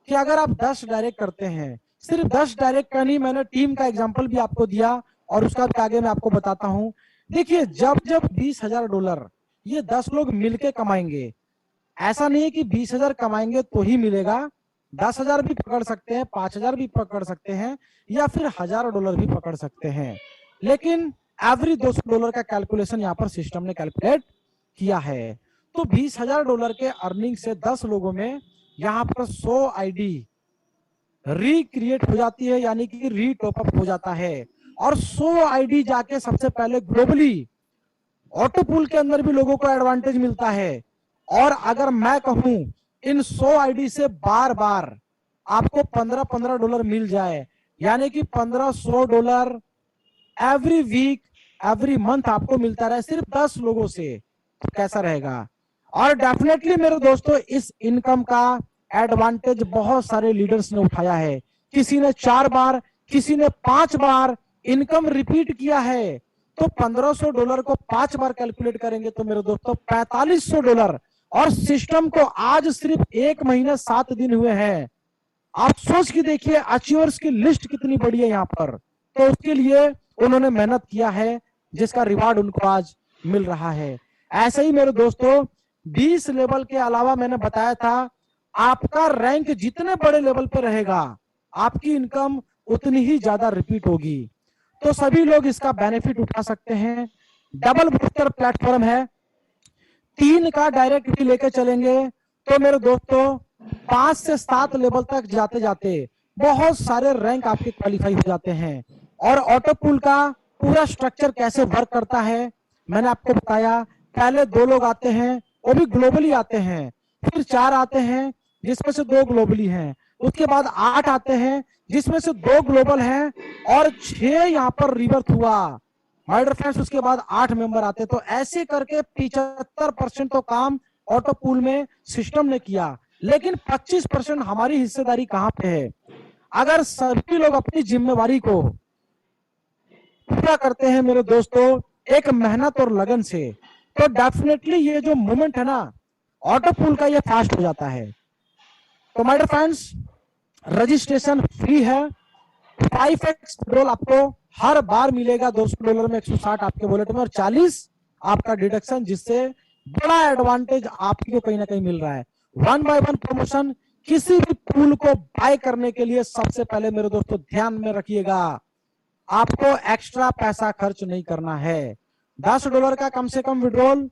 कि अगर आप 10 डायरेक्ट करते हैं, सिर्फ 10 डायरेक्ट का नहीं, मैंने टीम का एग्जांपल भी आपको दिया और उसका भी आगे मैं आपको बताता हूं। देखिए जब जब $20,000 ये 10 लोग मिलके कमाएंगे, ऐसा नहीं है कि 20,000 कमाएंगे तो ही मिलेगा, 10,000 भी पकड़ सकते हैं, 5,000 भी पकड़ सकते हैं, या फिर $1,000 भी पकड़ सकते हैं। लेकिन एवरी $200 का कैलकुलेशन यहाँ पर सिस्टम ने कैलकुलेट किया है। तो $20,000 के अर्निंग से 10 लोगों में यहाँ पर 100 आईडी रिक्रिएट हो जाती है, यानी कि री टॉपअप हो जाता है। और 100 आईडी जाके सबसे पहले ग्लोबली ऑटो पूल के अंदर भी लोगों को एडवांटेज मिलता है। और अगर मैं कहूं इन 100 आईडी से बार बार आपको $15 मिल जाए, यानी कि $1500 एवरी वीक एवरी मंथ आपको मिलता रहे सिर्फ 10 लोगों से, तो कैसा रहेगा। और डेफिनेटली मेरे दोस्तों इस इनकम का एडवांटेज बहुत सारे लीडर्स ने उठाया है। किसी ने 4 बार, किसी ने 5 बार इनकम रिपीट किया है। तो $1500 को 5 बार कैलकुलेट करेंगे तो मेरे दोस्तों $4500। और सिस्टम को आज सिर्फ 1 महीना 7 दिन हुए हैं। आप सोच के देखिए अचीवर्स की लिस्ट कितनी बड़ी है यहाँ पर। तो उसके लिए उन्होंने मेहनत किया है, जिसका रिवार्ड उनको आज मिल रहा है। ऐसे ही मेरे दोस्तों 20 लेवल के अलावा मैंने बताया था, आपका रैंक जितने बड़े लेवल पे रहेगा आपकी इनकम उतनी ही ज्यादा रिपीट होगी। तो सभी लोग इसका बेनिफिट उठा सकते हैं। डबल बूस्टर प्लेटफॉर्म है, 3 का डायरेक्ट भी लेके चलेंगे तो मेरे दोस्तों 5 से 7 लेवल तक जाते जाते बहुत सारे रैंक आपके क्वालिफाई हो जाते हैं। और ऑटो पूल का पूरा स्ट्रक्चर कैसे वर्क करता है मैंने आपको बताया। पहले 2 लोग आते हैं, वो भी ग्लोबली आते हैं, फिर 4 आते हैं जिसमें से 2 ग्लोबली हैं, उसके बाद 8 आते हैं जिसमें से 2 ग्लोबल हैं और 6 यहाँ पर रिवर्थ हुआ माय डियर फ्रेंड्स। उसके बाद 8 मेंबर आते। तो ऐसे करके 75% तो काम ऑटो पूल में सिस्टम ने किया, लेकिन 25% हमारी हिस्सेदारी कहां पे है। अगर सभी लोग अपनी जिम्मेवारी को पूरा करते हैं मेरे दोस्तों एक मेहनत और लगन से, तो डेफिनेटली ये जो मूवमेंट है ना ऑटो पूल का, ये फास्ट हो जाता है। तो my dear friends registration free है। 5x पेट्रोल आपको हर बार मिलेगा $200 में, 160 आपके वॉलेट में और 40 आपका डिडक्शन, जिससे बड़ा एडवांटेज आपको कहीं ना कहीं मिल रहा है। 1 बाय 1 प्रमोशन। किसी भी पूल को बाय करने के लिए सबसे पहले मेरे दोस्तों ध्यान में रखिएगा, आपको एक्स्ट्रा पैसा खर्च नहीं करना है। $10 का कम से कम विड्रॉल।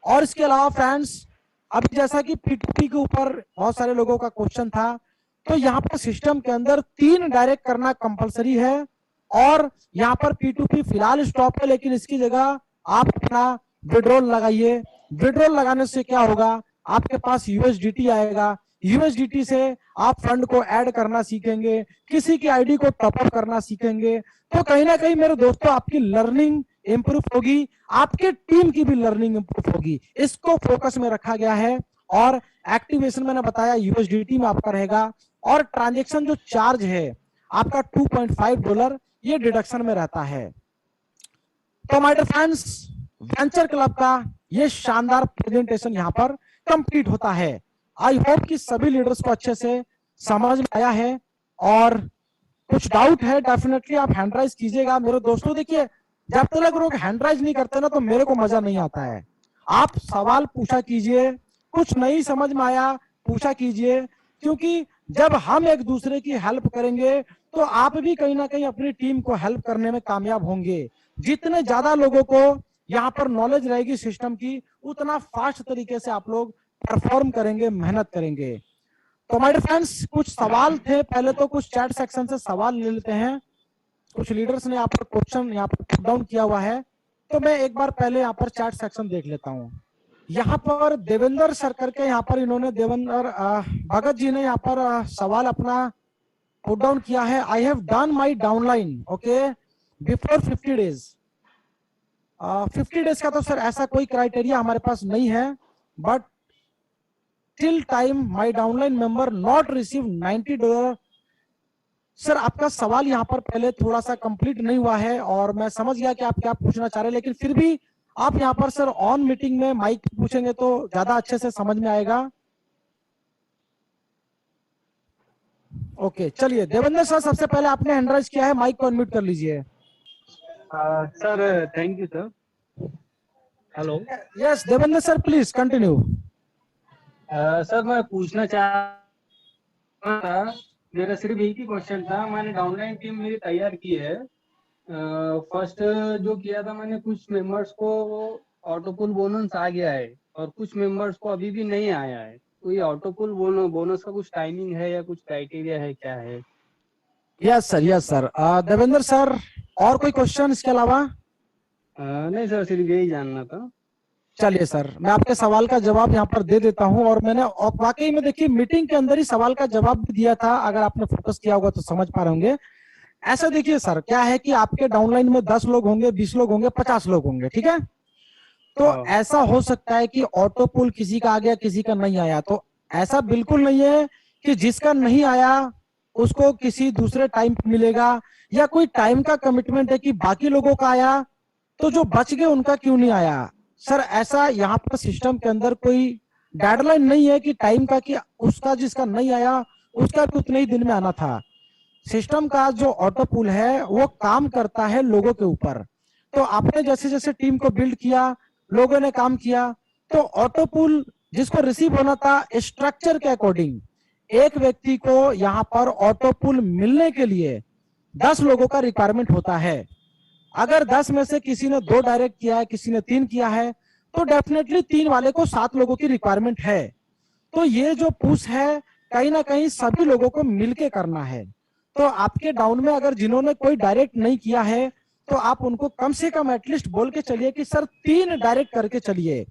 और इसके अलावा फ्रेंड्स अभी जैसा कि P2P के ऊपर बहुत सारे लोगों का क्वेश्चन था, तो यहाँ पर सिस्टम के अंदर 3 डायरेक्ट करना कंपलसरी है। और यहाँ पर P2P फिलहाल स्टॉप है, लेकिन इसकी जगह आप अपना विड्रॉल लगाइए। विड्रॉल लगाने से क्या होगा, आपके पास USDT आएगा। USDT से आप फंड को ऐड करना सीखेंगे, किसी की आईडी को टॉपअप करना सीखेंगे। तो कहीं ना कहीं मेरे दोस्तों आपकी लर्निंग इंप्रूव होगी, आपके टीम की भी लर्निंग इंप्रूव होगी। इसको फोकस में रखा गया है। और एक्टिवेशन मैंने बताया USDT में आपका रहेगा। और ट्रांजैक्शन जो चार्ज है आपका $2.5 ये डिडक्शन में रहता है। तो my dear friends venture club का ये शानदार प्रेजेंटेशन यहाँ पर कंप्लीट होता है। आई होप कि सभी लीडर्स को अच्छे से समझ में आया है। और कुछ डाउट है डेफिनेटली आप हैंड राइज कीजिएगा मेरे दोस्तों। देखिए जब तक लोग हैंड राइज नहीं करते ना तो मेरे को मजा नहीं आता है। आप सवाल पूछा कीजिए, कुछ नहीं समझ में आया पूछा कीजिए, क्योंकि जब हम एक दूसरे की हेल्प करेंगे तो आप भी कहीं ना कहीं अपनी टीम को हेल्प करने में कामयाब होंगे। जितने ज्यादा लोगों को यहाँ पर नॉलेज रहेगी सिस्टम की, उतना फास्ट तरीके से आप लोग परफॉर्म करेंगे, मेहनत करेंगे। तो माय डियर फ्रेंड्स कुछ सवाल थे, पहले तो कुछ चैट सेक्शन से सवाल ले लेते हैं। कुछ लीडर्स ने यहाँ पर क्वेश्चन यहाँ पर पुट डाउन किया हुआ है, तो मैं एक बार पहले यहाँ पर चैट सेक्शन देख लेता हूँ। यहाँ पर देवेंद्र सर करके यहाँ पर इन्होंने देवेंद्र भगत जी ने यहाँ पर सवाल अपना पुट डाउन किया है। I have done my downline okay before 50 days. 50 days का तो सर ऐसा कोई क्राइटेरिया हमारे पास नहीं है, but till time my downline member not receive $90। Sir आपका सवाल यहाँ पर पहले थोड़ा सा कंप्लीट नहीं हुआ है और मैं समझ गया कि आप क्या पूछना चाह रहे हैं, लेकिन फिर भी आप यहाँ पर सर ऑन मीटिंग में माइक पूछेंगे तो ज्यादा अच्छे से समझ में आएगा। ओके चलिए देवेंद्र सर सबसे पहले आपने हैंड राइज किया है, माइक को अनम्यूट कर लीजिए। Sir thank you sir. Hello yes Devendra sir please continue. Sir मैं पूछना चाह रहा था, मेरा सिर्फ एक ही क्वेश्चन था। मैंने डाउनलाइन टीम मेरी तैयार की है। फर्स्ट जो किया था मैंने, कुछ मेंबर्स को ऑटो पुल बोनस आ गया है और कुछ मेंबर्स को अभी भी नहीं आया है। तो ये ऑटो पुल बोनस का कुछ टाइमिंग है या कुछ क्राइटेरिया है, क्या है? यस सर देवेंद्र सर और कोई क्वेश्चन इसके अलावा? नहीं सर सिर्फ यही जानना था। चलिए सर, मैं आपके सवाल का जवाब यहाँ पर दे देता हूँ। और मैंने वाकई में देखिए मीटिंग के अंदर ही सवाल का जवाब भी दिया था, अगर आपने फोकस किया होगा तो समझ पा रहे होंगे। ऐसा देखिए सर, क्या है कि आपके डाउनलाइन में 10 लोग होंगे, 20 लोग होंगे, 50 लोग होंगे, ठीक है। तो हाँ। ऐसा हो सकता है कि ऑटो पुल किसी का आ गया, किसी का नहीं आया। तो ऐसा बिल्कुल नहीं है कि जिसका नहीं आया उसको किसी दूसरे टाइम पे मिलेगा, या कोई टाइम का कमिटमेंट है कि बाकी लोगों का आया तो जो बच गए उनका क्यों नहीं आया। सर ऐसा यहाँ पर सिस्टम के अंदर कोई डेडलाइन नहीं है कि टाइम का, कि उसका जिसका नहीं आया उसका भी उतने ही दिन में आना था। सिस्टम का जो ऑटो पुल है वो काम करता है लोगों के ऊपर। तो आपने जैसे जैसे टीम को बिल्ड किया, लोगों ने काम किया, तो ऑटो पुल जिसको रिसीव होना था स्ट्रक्चर के अकॉर्डिंग, एक व्यक्ति को यहाँ पर ऑटो पुल मिलने के लिए 10 लोगों का रिक्वायरमेंट होता है। अगर 10 में से किसी ने 2 डायरेक्ट किया है, किसी ने 3 किया है, तो डेफिनेटली 3 वाले को 7 लोगों की रिक्वायरमेंट है। तो ये जो पुश है कहीं ना कहीं सभी लोगों को मिलके करना है। तो आपके डाउन में अगर जिन्होंने कोई डायरेक्ट नहीं किया है तो आप उनको कम से कम एटलीस्ट बोल के चलिए कि सर 3 डायरेक्ट करके चलिए।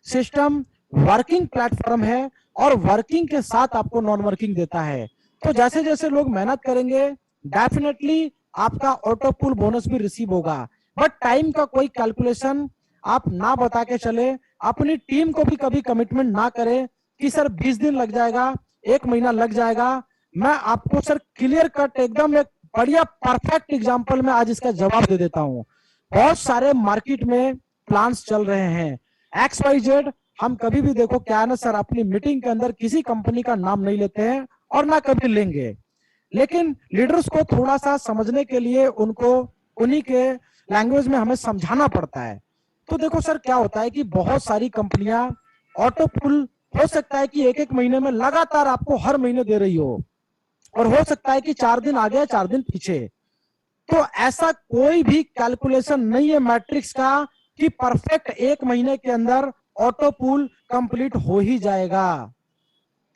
सिस्टम वर्किंग प्लेटफॉर्म है और वर्किंग के साथ आपको नॉन वर्किंग देता है। तो जैसे जैसे लोग मेहनत करेंगे डेफिनेटली आपका ऑटो पुल बोनस भी रिसीव होगा। बट टाइम का कोई कैलकुलेशन आप ना बता के चले, अपनी टीम को भी कभी कमिटमेंट ना करें कि सर 20 दिन लग जाएगा, 1 महीना लग जाएगा। मैं आपको सर क्लियर कट एकदम एक बढ़िया परफेक्ट एग्जांपल में आज इसका जवाब दे देता हूं। बहुत सारे मार्केट में प्लान्स चल रहे हैं XYZ। हम कभी भी देखो क्या है ना सर, अपनी मीटिंग के अंदर किसी कंपनी का नाम नहीं लेते हैं और ना कभी लेंगे, लेकिन लीडर्स को थोड़ा सा समझने के लिए उनको उन्हीं के लैंग्वेज में हमें समझाना पड़ता है। तो देखो सर क्या होता है कि बहुत सारी कंपनियां ऑटो पुल हो सकता है कि 1-1 महीने में लगातार आपको हर महीने दे रही हो, और हो सकता है कि 4 दिन आगे 4 दिन पीछे। तो ऐसा कोई भी कैलकुलेशन नहीं है मैट्रिक्स का कि परफेक्ट 1 महीने के अंदर ऑटो पुल कंप्लीट हो ही जाएगा,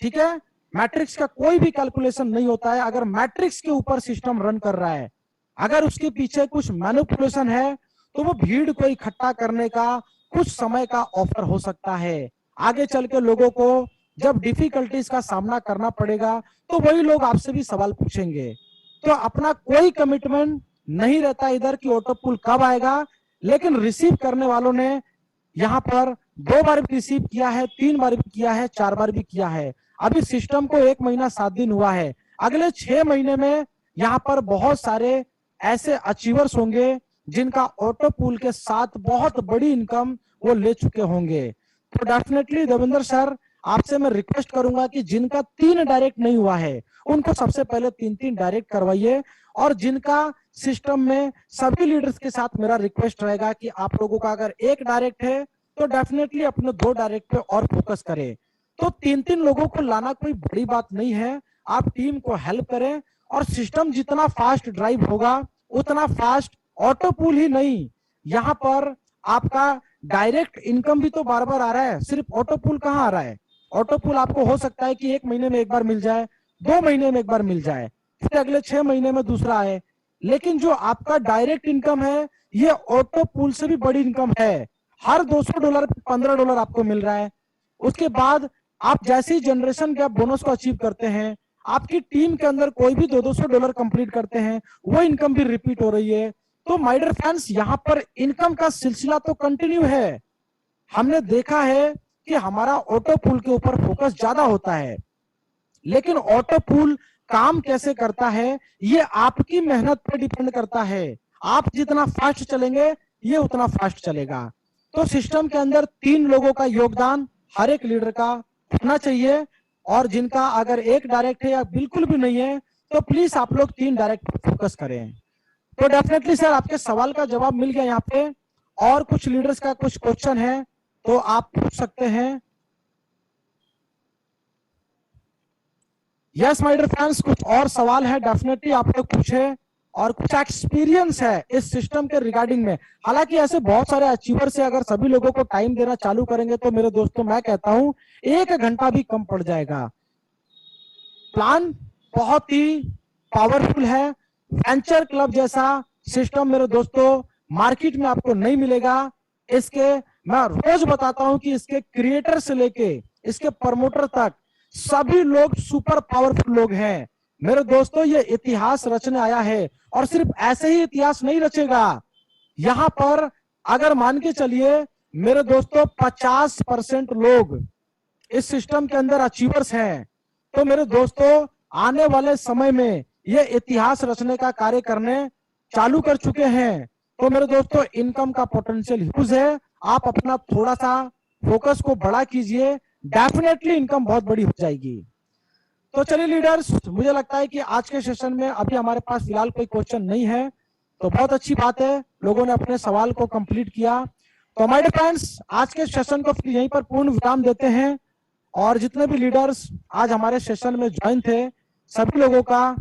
ठीक है। मैट्रिक्स का कोई भी कैलकुलेशन नहीं होता है। अगर मैट्रिक्स के ऊपर सिस्टम रन कर रहा है, अगर उसके पीछे कुछ मैनिपुलेशन है, तो वो भीड़ को इकट्ठा करने का कुछ समय का ऑफर हो सकता है। आगे चल के लोगों को जब डिफिकल्टीज का सामना करना पड़ेगा तो वही लोग आपसे भी सवाल पूछेंगे। तो अपना कोई कमिटमेंट नहीं रहता इधर कि ऑटो पुल कब आएगा, लेकिन रिसीव करने वालों ने यहाँ पर 2 बार भी रिसीव किया है, 3 बार भी किया है, 4 बार भी किया है। अभी सिस्टम को 1 महीना 7 दिन हुआ है। अगले 6 महीने में यहाँ पर बहुत सारे ऐसे अचीवर्स होंगे जिनका ऑटो पुल के साथ बहुत बड़ी इनकम वो ले चुके होंगे। तो डेफिनेटली देवेंद्र सर, आपसे मैं रिक्वेस्ट करूंगा कि जिनका 3 डायरेक्ट नहीं हुआ है उनको सबसे पहले 3-3 डायरेक्ट करवाइए। और जिनका सिस्टम में सभी लीडर्स के साथ मेरा रिक्वेस्ट रहेगा कि आप लोगों का अगर 1 डायरेक्ट है तो डेफिनेटली अपने 2 डायरेक्ट पे और फोकस करें। तो 3-3 लोगों को लाना कोई बड़ी बात नहीं है। आप टीम को हेल्प करें और सिस्टम जितना फास्ट ड्राइव होगा उतना फास्ट ऑटो पुल ही नहीं, यहाँ पर आपका डायरेक्ट इनकम भी तो बार बार आ रहा है। सिर्फ ऑटो पुल कहाँ आ रहा है? ऑटो पुल आपको हो सकता है कि 1 महीने में 1 बार मिल जाए, 2 महीने में 1 बार मिल जाए, फिर अगले 6 महीने में दूसरा आए। लेकिन जो आपका डायरेक्ट इनकम है ये ऑटो पुल से भी बड़ी इनकम है। हर $200 पे $15 आपको मिल रहा है। उसके बाद आप जैसे ही जनरेशन गैप बोनस को अचीव करते हैं, आपकी टीम के अंदर कोई भी $200 कंप्लीट करते हैं, वो इनकम भी रिपीट हो रही है। तो माय डियर फ्रेंड्स, यहाँ पर इनकम का सिलसिला तो कंटिन्यू है। हमने देखा है कि हमारा ऑटो पुल के ऊपर फोकस ज्यादा होता है, लेकिन ऑटो पुल काम कैसे करता है ये आपकी मेहनत पर डिपेंड करता है। आप जितना फास्ट चलेंगे ये उतना फास्ट चलेगा। तो सिस्टम के अंदर 3 लोगों का योगदान हर एक लीडर का होना चाहिए। और जिनका अगर 1 डायरेक्ट है या बिल्कुल भी नहीं है तो प्लीज आप लोग 3 डायरेक्ट पर फोकस करें। तो डेफिनेटली सर आपके सवाल का जवाब मिल गया यहाँ पे। और कुछ लीडर्स का कुछ क्वेश्चन है तो आप पूछ सकते हैं। यस माय डियर फ्रेंड्स, कुछ और सवाल है डेफिनेटली आप लोग पूछे। और कुछ एक्सपीरियंस है इस सिस्टम के रिगार्डिंग में। हालांकि ऐसे बहुत सारे अचीवर से अगर सभी लोगों को टाइम देना चालू करेंगे तो मेरे दोस्तों मैं कहता हूं 1 घंटा भी कम पड़ जाएगा। प्लान बहुत ही पावरफुल है। वेंचर क्लब जैसा सिस्टम मेरे दोस्तों मार्केट में आपको नहीं मिलेगा। इसके मैं रोज बताता हूं कि इसके क्रिएटर से लेके इसके प्रमोटर तक सभी लोग सुपर पावरफुल लोग हैं। मेरे दोस्तों, ये इतिहास रचने आया है और सिर्फ ऐसे ही इतिहास नहीं रचेगा। यहां पर अगर मान के चलिए मेरे दोस्तों 50% लोग इस सिस्टम के अंदर अचीवर्स हैं, तो मेरे दोस्तों आने वाले समय में ये इतिहास रचने का कार्य करने चालू कर चुके हैं। तो मेरे दोस्तों इनकम का पोटेंशियल ह्यूज है। आप अपना थोड़ा सा फोकस को बड़ा कीजिए, डेफिनेटली इनकम बहुत बड़ी हो जाएगी। तो चलिए लीडर्स, मुझे लगता है कि आज के सेशन में अभी हमारे पास फिलहाल कोई क्वेश्चन नहीं है, तो बहुत अच्छी बात है, लोगों ने अपने सवाल को कंप्लीट किया। तो हमारे फ्रेंड्स, आज के सेशन को फिर यहीं पर पूर्ण विराम देते हैं। और जितने भी लीडर्स आज हमारे सेशन में ज्वाइन थे, सभी लोगों का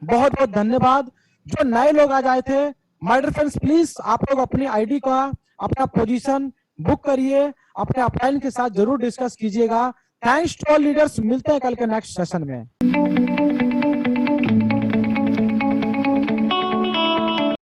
बहुत बहुत धन्यवाद। जो नए लोग आज आए थे, माय डियर फ्रेंड्स, प्लीज आप लोग अपनी आईडी का अपना पोजीशन बुक करिए, अपने अपलाइन के साथ जरूर डिस्कस कीजिएगा। थैंक्स टू ऑल लीडर्स, मिलते हैं कल के नेक्स्ट सेशन में।